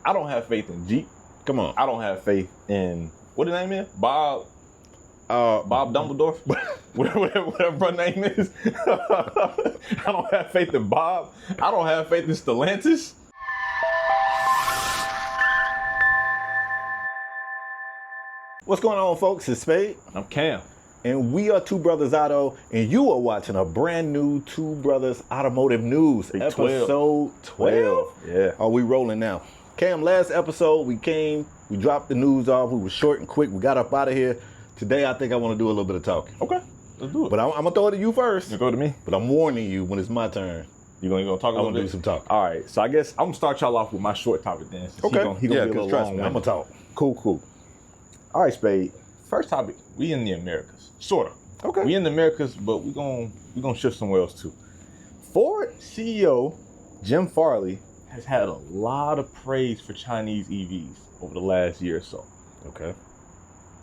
I don't have faith in Jeep. Come on. I don't have faith in, what the name is? Bob Dumbledore? whatever her name is. I don't have faith in Bob. I don't have faith in Stellantis. What's going on, folks? It's Spade. I'm Cam. And we are Two Brothers Auto, and you are watching a brand new Two Brothers Automotive News, Big episode 12. Yeah. Are we rolling now? Cam, last episode we dropped the news off. We were short and quick. We got up out of here. Today, I think I want to do a little bit of talking. Okay, let's do it. But I'm going to throw it to you first. You go to me? But I'm warning you when it's my turn. You gonna talk a little bit? I'm going to do some talking. All right, so I guess I'm going to start y'all off with my short topic then. Okay. He gonna be a little long. I'm going to talk. Cool. All right, Spade. First topic, we in the Americas. Sort of. Okay. We in the Americas, but we gonna shift somewhere else too. Ford CEO Jim Farley has had a lot of praise for Chinese EVs over the last year or so. Okay.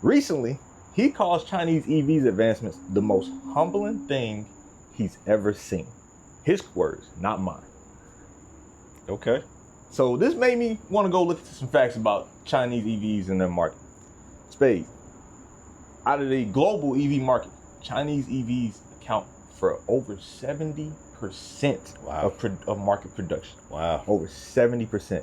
Recently, he calls Chinese EVs advancements the most humbling thing he's ever seen. His words, not mine. Okay. So this made me want to go look into some facts about Chinese EVs and their market. Spade. Out of the global EV market, Chinese EVs account for over 70% Wow. of market production. Wow. Over 70%.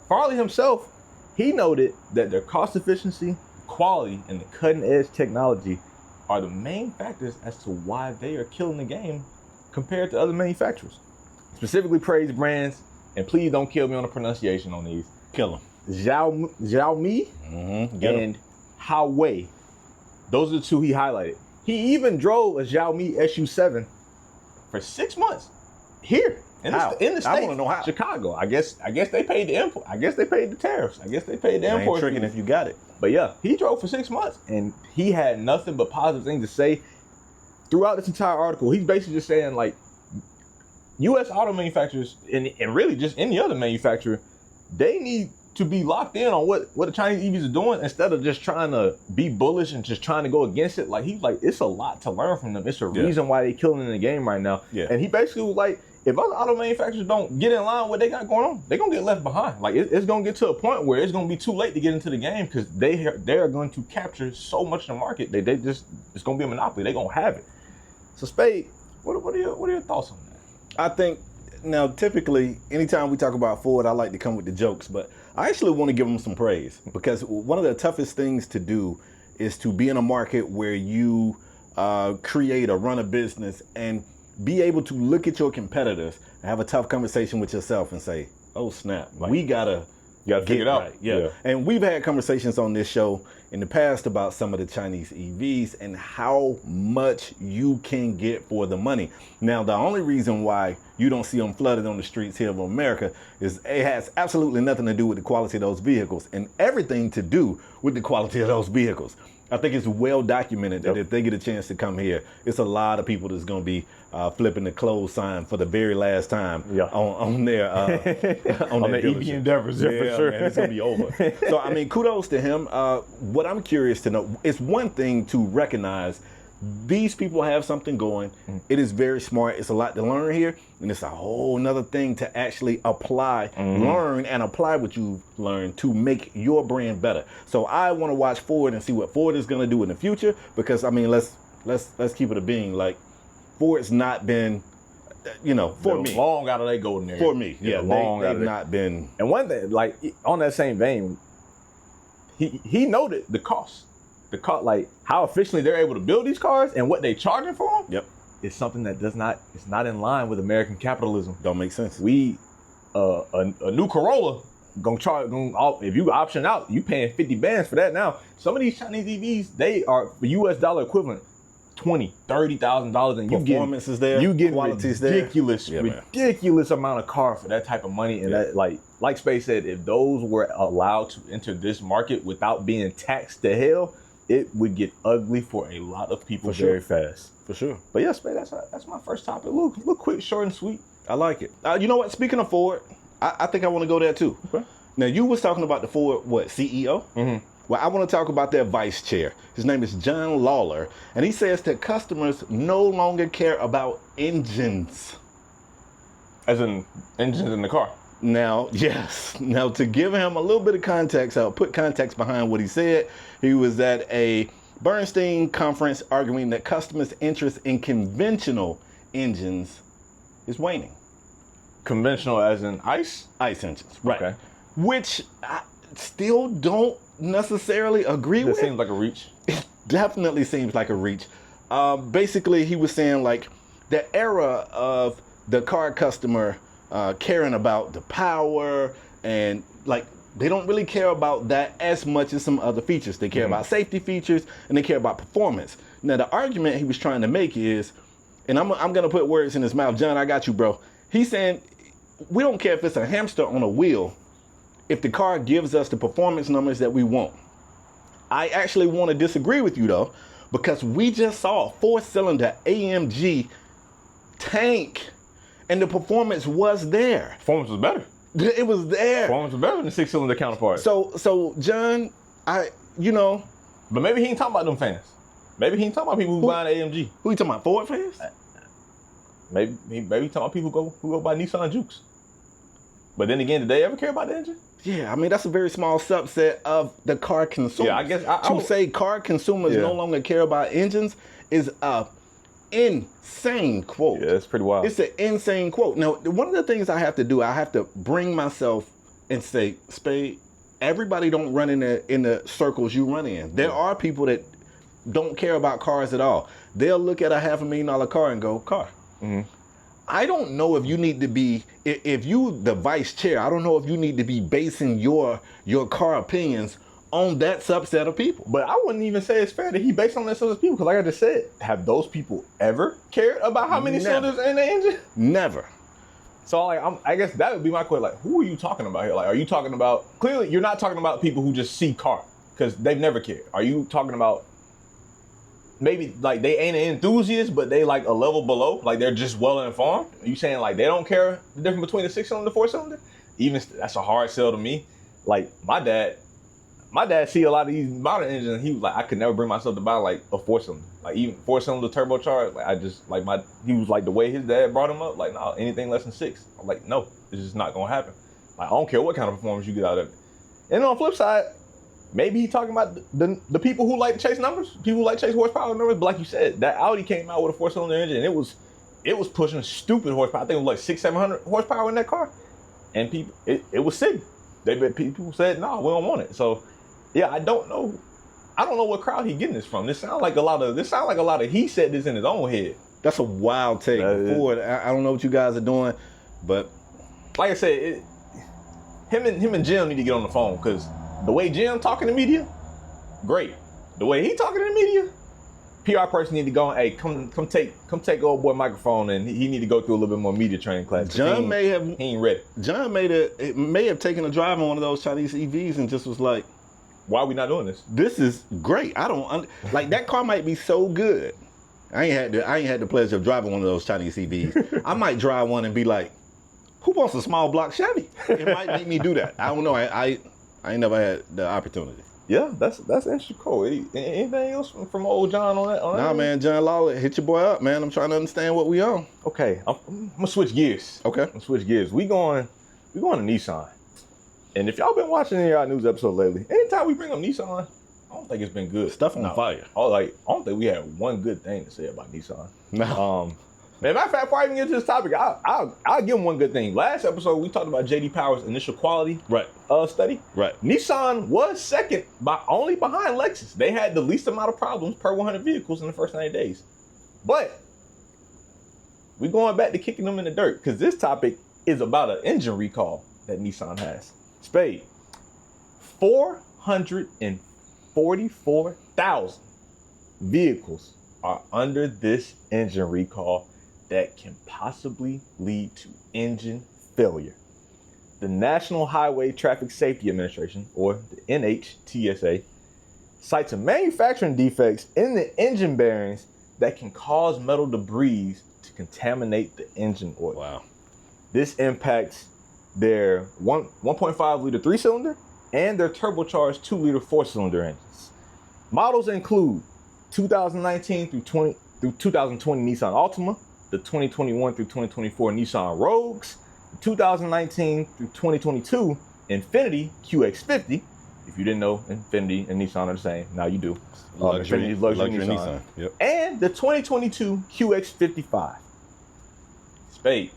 Farley himself, he noted that their cost efficiency, quality, and the cutting edge technology are the main factors as to why they are killing the game compared to other manufacturers. Specifically praised brands, and please don't kill me on the pronunciation on these. Kill him. Xiaomi Mm-hmm. and Huawei. Those are the two he highlighted. He even drove a Xiaomi SU7 for 6 months here in the States. I want to know how. Chicago. I guess they paid the import. I guess they paid the tariffs. I guess they paid the I ain't import. tricking if you got it. But yeah, he drove for 6 months and he had nothing but positive things to say throughout this entire article. He's basically just saying like U.S. auto manufacturers and really just any other manufacturer, they need to be locked in on what the Chinese EVs are doing instead of just trying to be bullish and just trying to go against it. Like he's like, it's a lot to learn from them. It's a reason why they're killing in the game right now. Yeah. And he basically was like, if other auto manufacturers don't get in line with what they got going on, they're gonna get left behind. Like it's gonna get to a point where it's gonna be too late to get into the game because they are going to capture so much of the market. It's gonna be a monopoly. They're gonna have it. So Spade, what are your thoughts on that? I think now typically anytime we talk about Ford, I like to come with the jokes, but I actually want to give them some praise because one of the toughest things to do is to be in a market where you create or run a business and be able to look at your competitors and have a tough conversation with yourself and say, oh snap, we gotta figure it out. Right. Yeah. And we've had conversations on this show in the past about some of the Chinese EVs and how much you can get for the money. Now, the only reason why you don't see them flooded on the streets here of America is it has absolutely nothing to do with the quality of those vehicles and everything to do with the quality of those vehicles. I think it's well documented that if they get a chance to come here, it's a lot of people that's going to be flipping the close sign for the very last time on their EV endeavors. Yeah, for sure. Man, it's going to be over. So, I mean, kudos to him. What I'm curious to know, it's one thing to recognize these people have something going. It is very smart. It's a lot to learn here. And it's a whole nother thing to actually apply, learn and apply what you've learned to make your brand better. So I want to watch Ford and see what Ford is going to do in the future. Because I mean, let's keep it a being. Like Ford's not been, for me. Long out of their golden area. For me. Yeah, they've not been. And one thing, like on that same vein, he noted the cost. Like how efficiently they're able to build these cars and what they charging for them. Yep, is something that it's not in line with American capitalism. Don't make sense. We a new Corolla if you option out, you paying 50 bands for that now. Some of these Chinese EVs, they are for US dollar equivalent $20,000-$30,000, and performance is there, you get quality's ridiculous there. amount of car for that type of money. And that like Space said, if those were allowed to enter this market without being taxed to hell, it would get ugly for a lot of people very fast. For sure. But yeah, Spade, that's my first topic. A little quick, short and sweet. I like it. You know what? Speaking of Ford, I think I want to go there too. Okay. Now, you was talking about the Ford, CEO? Mm-hmm. Well, I want to talk about their vice chair. His name is John Lawler, and he says that customers no longer care about engines. As in engines in the car? Now, yes. Now, to give him a little bit of context, I'll put context behind what he said. He was at a Bernstein conference arguing that customers' interest in conventional engines is waning. Conventional as in ICE? ICE engines, right. Okay. Which I still don't necessarily agree with. That seems like a reach. It definitely seems like a reach. Basically, he was saying like the era of the car customer caring about the power and like they don't really care about that as much as some other features. They care about safety features and they care about performance. Now, the argument he was trying to make is, and I'm going to put words in his mouth. John, I got you, bro. He's saying we don't care if it's a hamster on a wheel if the car gives us the performance numbers that we want. I actually want to disagree with you, though, because we just saw a 4-cylinder AMG tank and the performance was there. Performance was better. It was there. Performance was better than the 6-cylinder counterpart. So John, But maybe he ain't talking about them fans. Maybe he ain't talking about people who buying an AMG. Who you talking about? Ford fans? Maybe he talking about people who go buy Nissan Jukes. But then again, did they ever care about the engine? Yeah, I mean, that's a very small subset of the car consumers. Yeah, I guess to say car consumers no longer care about engines is a insane quote. Yeah, it's pretty wild. It's an insane quote. Now, one of the things I have to do, I have to bring myself and say, Spade, everybody don't run in the circles you run in. There are people that don't care about cars at all. They'll look at a $500,000 car and go, car. Mm-hmm. I don't know if you need to be, if you the vice chair, I don't know if you need to be basing your car opinions on that subset of people. But I wouldn't even say it's fair that he based on that subset of people, because like I just said, have those people ever cared about how many cylinders in the engine? Never. So like, I guess that would be my question. Like, who are you talking about here? Like, are you talking about, clearly you're not talking about people who just see car, because they've never cared. Are you talking about maybe like they ain't an enthusiast, but they like a level below, like they're just well informed? Are you saying like they don't care the difference between the 6-cylinder and the 4-cylinder? Even that's a hard sell to me. Like my dad see a lot of these modern engines, and he was like, I could never bring myself to buy like a 4-cylinder, like even 4-cylinder turbocharged. Like I just like he was like the way his dad brought him up, like no, anything less than 6. I'm like, no, it's just not gonna happen. Like I don't care what kind of performance you get out of it. And on the flip side, maybe he talking about the people who like to chase numbers, people who like to chase horsepower numbers. But like you said, that Audi came out with a 4-cylinder engine, and it was pushing stupid horsepower. I think it was like 600-700 horsepower in that car, and people it was sick. People said no, we don't want it. So yeah, I don't know what crowd he getting this from. This sounds like a lot of he said this in his own head. That's a wild take. Ford, I don't know what you guys are doing, but like I said, him and Jim need to get on the phone, because the way Jim talking to media, great. The way he talking to the media, PR person need to go and, hey, come take old boy microphone, and he need to go through a little bit more media training class. He ain't ready. John may have taken a drive on one of those Chinese EVs and just was like, why are we not doing this? This is great. I don't like that car might be so good. I ain't had the pleasure of driving one of those Chinese EVs. I might drive one and be like, who wants a small block Chevy? It might make me do that. I don't know. I ain't never had the opportunity. Yeah, that's interesting. Cool. Anything else from old John on that? Nah, man, John Lawler, hit your boy up, man. I'm trying to understand what we on. Okay, I'm gonna switch gears. Okay, We going to Nissan. And if y'all been watching any of our news episodes lately, anytime we bring up Nissan, I don't think it's been good. Stuff on fire. I don't think we had one good thing to say about Nissan. No. Matter of fact, before I even get to this topic, I'll give them one good thing. Last episode, we talked about J.D. Power's initial quality study. Right. Nissan was second, only behind Lexus. They had the least amount of problems per 100 vehicles in the first 90 days. But we're going back to kicking them in the dirt, because this topic is about an engine recall that Nissan has. Spade, 444,000 vehicles are under this engine recall that can possibly lead to engine failure. The National Highway Traffic Safety Administration, or the NHTSA, cites manufacturing defects in the engine bearings that can cause metal debris to contaminate the engine oil. Wow. This impacts their 1.5 liter 3-cylinder and their turbocharged 2-liter 4-cylinder engines. Models include 2019 through 2020 Nissan Altima, the 2021 through 2024 Nissan Rogues, 2019 through 2022 Infiniti QX50. If you didn't know, Infiniti and Nissan are the same. Now you do. Luxury Nissan. Nissan. Yep. And the 2022 QX55. Spade.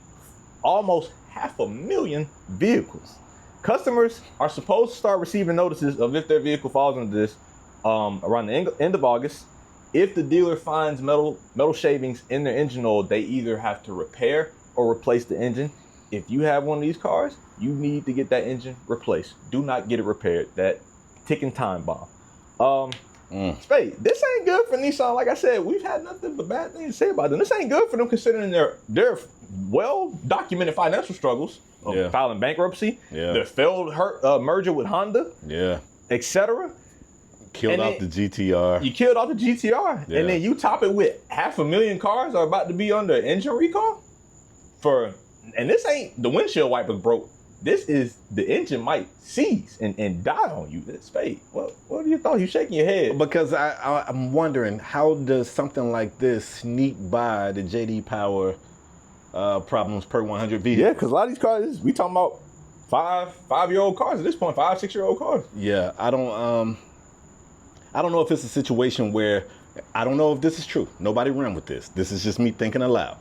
Almost 500,000 vehicles. Customers are supposed to start receiving notices of if their vehicle falls under this around the end of August. If the dealer finds metal shavings in their engine oil, they either have to repair or replace the engine. If you have one of these cars, you need to get that engine replaced. Do not get it repaired. That ticking time bomb. Spade, this ain't good for Nissan. Like I said, we've had nothing but bad things to say about them. This ain't good for them considering their well-documented financial struggles of filing bankruptcy, their failed merger with Honda, etc. Killed off the GTR. You killed off the GTR. Yeah. And then you top it with 500,000 cars are about to be under engine recall and this ain't the windshield wipers broke. This is the engine might seize and die on you. That's Spade. What do you thought? You shaking your head. Because I'm wondering, how does something like this sneak by the JD Power problems per 100 vehicles? Yeah, because a lot of these cars, we talking about five-year-old cars at this point, 5-6-year-old cars. Yeah, I don't know if it's a situation where, I don't know if this is true. Nobody ran with this. This is just me thinking aloud.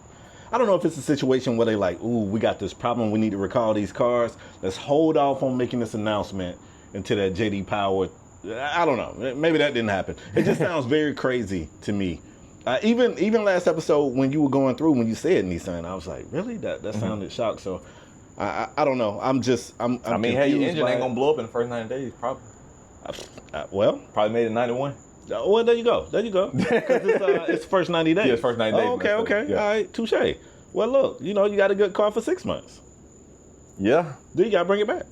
I don't know if it's a situation where they like, ooh, we got this problem. We need to recall these cars. Let's hold off on making this announcement until that JD Power. I don't know. Maybe that didn't happen. It just sounds very crazy to me. Even last episode when you were going through, when you said Nissan, I was like, really? That sounded shocked. So I don't know. I'm hey, your engine ain't gonna blow up in the first 90 days, probably. Probably made it 91. Well, there you go. Because it's the first 90 days. Yeah, it's first 90 days. Oh, okay. Yeah. All right, touche. Well, look, you got a good car for 6 months. Yeah. Then you gotta bring it back.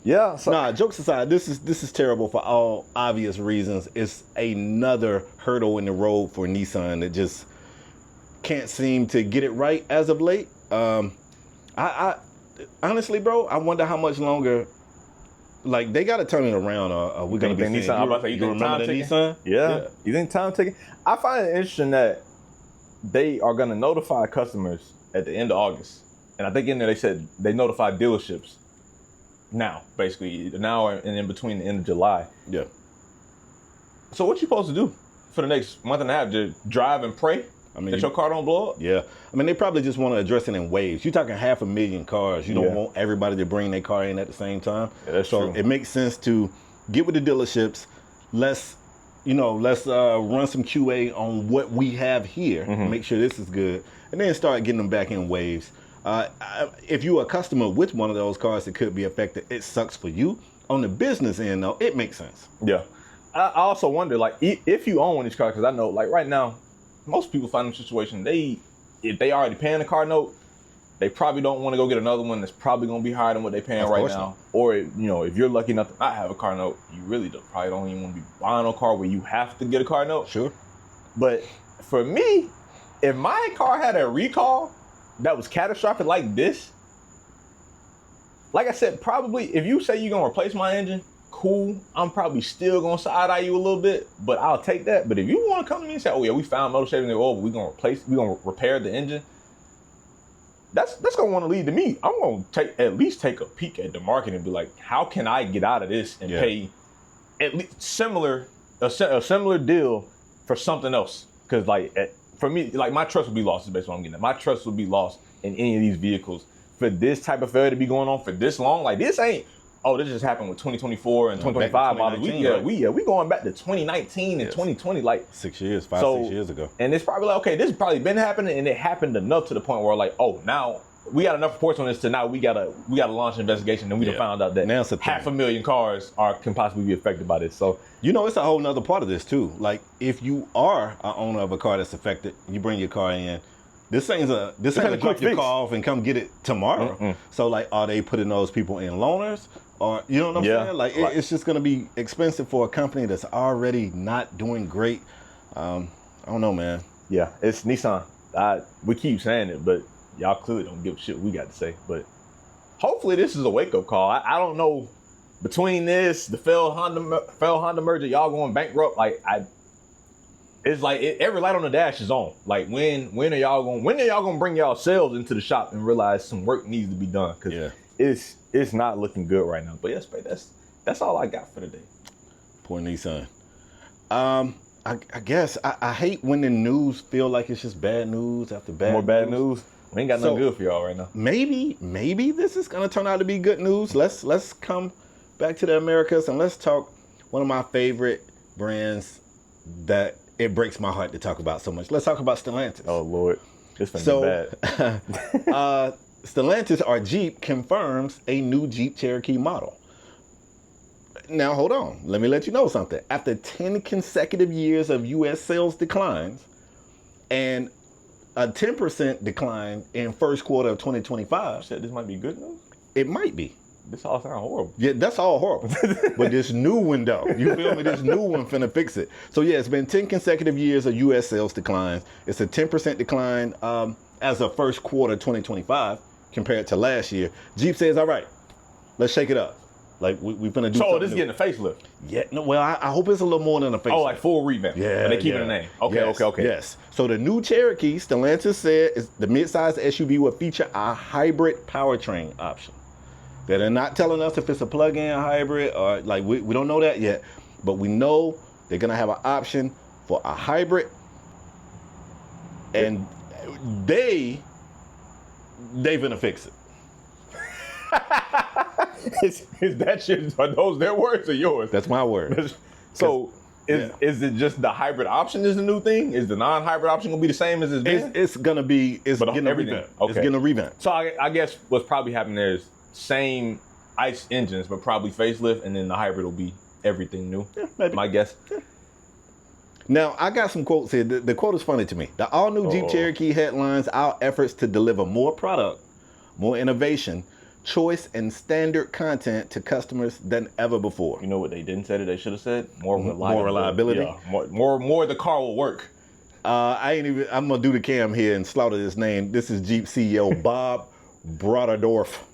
Yeah. Nah, jokes aside, this is terrible for all obvious reasons. It's another hurdle in the road for Nissan that just can't seem to get it right as of late. I honestly, bro, I wonder how much longer. Like, they got to turn it around. We're going to be Nissan. I'm about to say, you think remember the Nissan? Yeah. You think time taking? I find it interesting that they are going to notify customers at the end of August. And I think in there they said they notified dealerships now, basically. Now and in between the end of July. Yeah. So what you supposed to do for the next month and a half? Just drive and pray that your car don't blow up? Yeah. I mean, they probably just want to address it in waves. You're talking 500,000 cars. You don't want everybody to bring their car in at the same time. Yeah, that's true. It makes sense to get with the dealerships. Let's run some QA on what we have here. Make sure this is good. And then start getting them back in waves. If you're a customer with one of those cars that could be affected, it sucks for you. On the business end, though, it makes sense. Yeah. I also wonder, like, if you own one of these cars, because I know, like, right now, most people find in a situation, if they already paying a car note, they probably don't want to go get another one that's probably going to be higher than what they're paying right now. Not. Or, if you're lucky enough to not have a car note, you really probably don't even want to be buying a car where you have to get a car note. Sure. But for me, if my car had a recall that was catastrophic like this, like I said, probably if you say you're going to replace my engine, cool, I'm probably still gonna side-eye you a little bit, but I'll take that. But if you want to come to me and say, oh yeah, we found metal shaving in the oil, but we're gonna repair the engine, that's gonna want to lead to me. I'm gonna at least take a peek at the market and be like, how can I get out of this and pay at least a similar deal for something else? Because for me, like, my trust would be lost, is basically what I'm getting at. My trust would be lost in any of these vehicles for this type of failure to be going on for this long. Like, this ain't, oh, this just happened with 2024 and 2025 models. We going back to 2019 and 2020, like 6 years ago. And it's probably like, okay, this has probably been happening, and it happened enough to the point where, like, oh, now we got enough reports on this to now we gotta launch an investigation, and we done found out that now 500,000 cars can possibly be affected by this. So it's a whole nother part of this too. Like, if you are an owner of a car that's affected, you bring your car in. This ain't a drop your car off and come get it tomorrow. So, like, are they putting those people in loaners? Or, you know what I'm saying? Like, it's just going to be expensive for a company that's already not doing great. I don't know, man. Yeah, it's Nissan. We keep saying it, but y'all clearly don't give a shit what we got to say. But hopefully this is a wake-up call. I don't know, between this, the failed Honda merger, y'all going bankrupt, like, it's like every light on the dash is on. Like when are y'all gonna bring y'all selves into the shop and realize some work needs to be done? Because it's not looking good right now. But yes, babe, that's all I got for today. Poor Nissan. I guess I hate when the news feel like it's just bad news after bad. More bad news. We ain't got nothing good for y'all right now. Maybe this is gonna turn out to be good news. Let's come back to the Americas and let's talk one of my favorite brands that it breaks my heart to talk about so much. Let's talk about Stellantis. Oh Lord, this finna be bad. Stellantis, or Jeep, confirms a new Jeep Cherokee model. Now, hold on. Let me let you know something. After 10 consecutive years of U.S. sales declines and a 10% decline in first quarter of 2025. Shit, this might be good news. It might be. This all sounds horrible. Yeah, that's all horrible. But this new one, though, you feel me? This new one finna fix it. So, yeah, it's been 10 consecutive years of U.S. sales declines. It's a 10% decline as of first quarter 2025 compared to last year. Jeep says, all right, let's shake it up. Like, we finna do something. So this is getting a facelift? Yeah, no, well, I hope it's a little more than a facelift. Oh, like full revamp. Yeah. But they keeping the name. Okay, yes, okay. Yes. So the new Cherokee, Stellantis said, is the midsize SUV will feature a hybrid powertrain option. They're not telling us if it's a plug-in hybrid or, like, we don't know that yet. But we know they're going to have an option for a hybrid. And they going to fix it. Is that shit? Are those their words or yours? That's my word. So is it just the hybrid option is the new thing? Is the non-hybrid option gonna be the same as it's been? It's gonna be. It's getting a revamp. Okay. It's getting a revamp. So I guess what's probably happening there is same ICE engines, but probably facelift, and then the hybrid will be everything new. Yeah, maybe. My guess. Yeah. Now, I got some quotes here. The quote is funny to me. The all-new Jeep Cherokee headlines our efforts to deliver more product, more innovation, choice, and standard content to customers than ever before. You know what they didn't say that they should have said? More reliability. Yeah, more the car will work. I'm gonna do the cam here and slaughter this name. This is Jeep CEO Bob Broderdorf.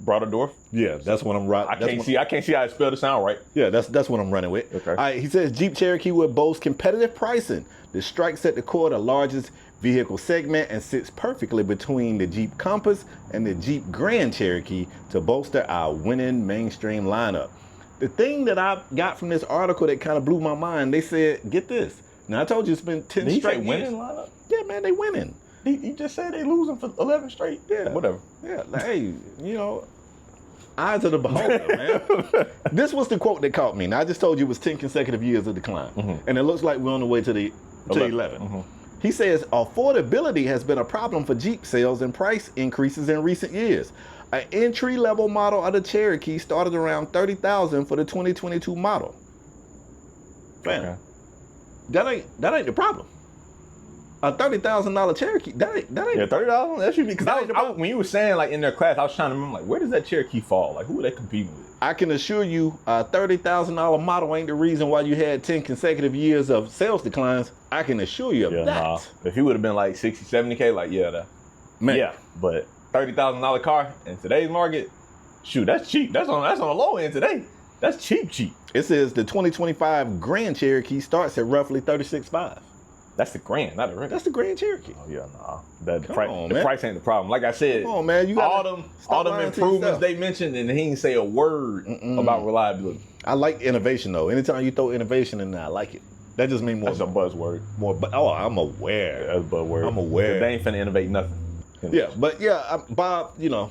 Broderdorf? Yeah, that's what I'm right. I can't see how it spelled it sound right. Yeah, that's what I'm running with. Okay. All right, he says Jeep Cherokee will boast competitive pricing. The strikes at the core of the largest vehicle segment and sits perfectly between the Jeep Compass and the Jeep Grand Cherokee to bolster our winning mainstream lineup. The thing that I got from this article that kind of blew my mind, they said, get this. Now I told you it's been 10 straight years. Winning lineup? Yeah, man, they winning. He just said they losing for 11 straight. Yeah. Whatever. Yeah, like, hey, you know, eyes of the beholder, man. This was the quote that caught me. Now, I just told you it was 10 consecutive years of decline. Mm-hmm. And it looks like we're on the way to 11. Mm-hmm. He says affordability has been a problem for Jeep sales and price increases in recent years. An entry-level model of the Cherokee started around $30,000 for the 2022 model. Man, okay. That ain't the problem. A $30,000 Cherokee, that ain't. Yeah, $30. That should be, because when you were saying like in their class, I was trying to remember like where does that Cherokee fall? Like who are they competing with? I can assure you, a $30,000 model ain't the reason why you had 10 consecutive years of sales declines. I can assure you of that. Nah. If he would have been like 60, 70K, like but $30,000 car in today's market, shoot, that's cheap. That's on the low end today. That's cheap. It says the 2025 Grand Cherokee starts at roughly $36,500. That's the Grand, not the Grand. That's the Grand Cherokee. Oh yeah, nah. The price ain't the problem. Like I said, come on, man. You all them improvements they mentioned, and he didn't say a word about reliability. I like innovation though. Anytime you throw innovation in there, I like it. That just means more. That's a buzzword. I'm aware. Yeah, that's a buzzword. I'm aware. They ain't finna innovate nothing. Yeah, but Bob, you know,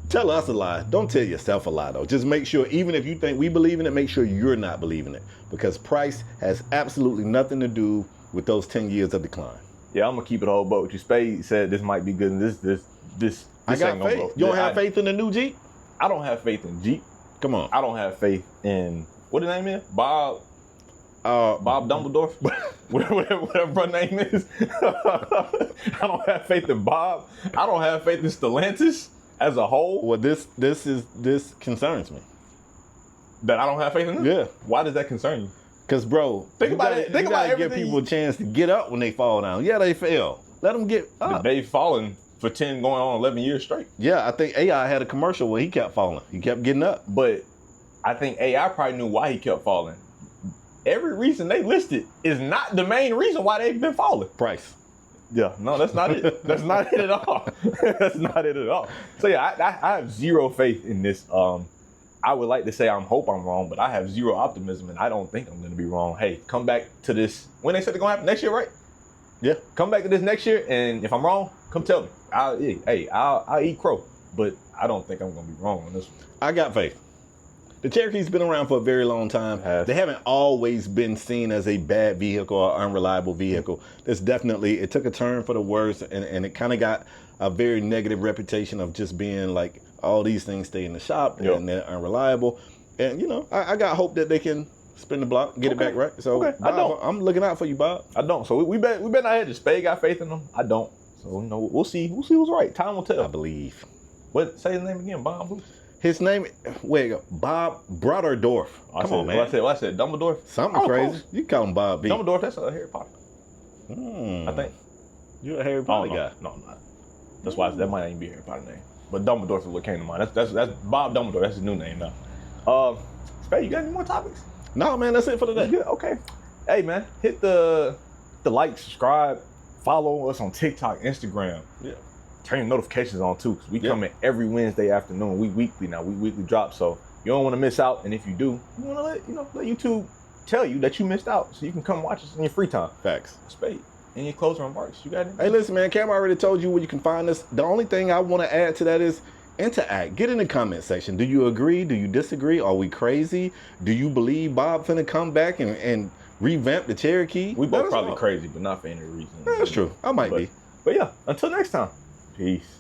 tell us a lie. Don't tell yourself a lie though. Just make sure, even if you think we believe in it, make sure you're not believing it, because price has absolutely nothing to do with those 10 years of decline. Yeah, I'm gonna keep it a whole boat with you. Spade said this might be good, and this I got faith. You don't have faith in the new Jeep? I don't have faith in Jeep. Come on. I don't have faith in what his name is? Bob Dumbledore, whatever her name is. I don't have faith in Bob. I don't have faith in Stellantis as a whole. Well, this concerns me. That I don't have faith in them? Yeah. Why does that concern you? Because, bro, think about everything. Give people a chance to get up when they fall down. Yeah, they fail. Let them get up. They've fallen for 10 going on 11 years straight. Yeah, I think AI had a commercial where he kept falling. He kept getting up. But I think AI probably knew why he kept falling. every reason they listed is not the main reason why they've been falling. Price. Yeah, no, that's not it. That's not it at all. That's not it at all. So yeah, I have zero faith in this. I would like to say hope I'm wrong, but I have zero optimism, and I don't think I'm going to be wrong. Hey, come back to this. When they said they're going to happen next year, right? Yeah. Come back to this next year, and if I'm wrong, come tell me. I'll eat crow, but I don't think I'm going to be wrong on this one. I got faith. The Cherokee's been around for a very long time. They haven't always been seen as a bad vehicle or unreliable vehicle. There's definitely, it took a turn for the worse, and it kind of got a very negative reputation of just being like, all these things stay in the shop and they're unreliable. And, you know, I got hope that they can spin the block, get it back right. So Bob, I'm looking out for you, Bob. I don't. So we bet not ahead. The Spade got faith in them. I don't. So, you know, we'll see who's right. Time will tell. I believe. What? Say his name again, Bob who? His name, Bob Brodderdorf. Come on, man. What I said, Dumbledore? Something crazy. Close. You call him Bob B. Dumbledore, that's Harry Potter. I think. You're a Harry Potter guy. No, I'm not. That's why that might not even be a Harry Potter name. But Dumbledore is what came to mind. That's Bob Dumbledore. That's his new name now. Spade, you got any more topics? No, man. That's it for today. Good. Okay. Hey, man. Hit the like, subscribe, follow us on TikTok, Instagram. Yeah. Turn your notifications on too, because we come in every Wednesday afternoon. We weekly now. We weekly drop, so you don't want to miss out. And if you do, you want to let YouTube tell you that you missed out, so you can come watch us in your free time. Facts. Spade. Any closing remarks? You got anything? Hey, listen, man. Cam already told you where you can find us. The only thing I want to add to that is interact. Get in the comment section. Do you agree? Do you disagree? Are we crazy? Do you believe Bob finna come back and revamp the Cherokee? We both probably crazy, but not for any reason. Yeah, that's true. I might be. But yeah, until next time. Peace.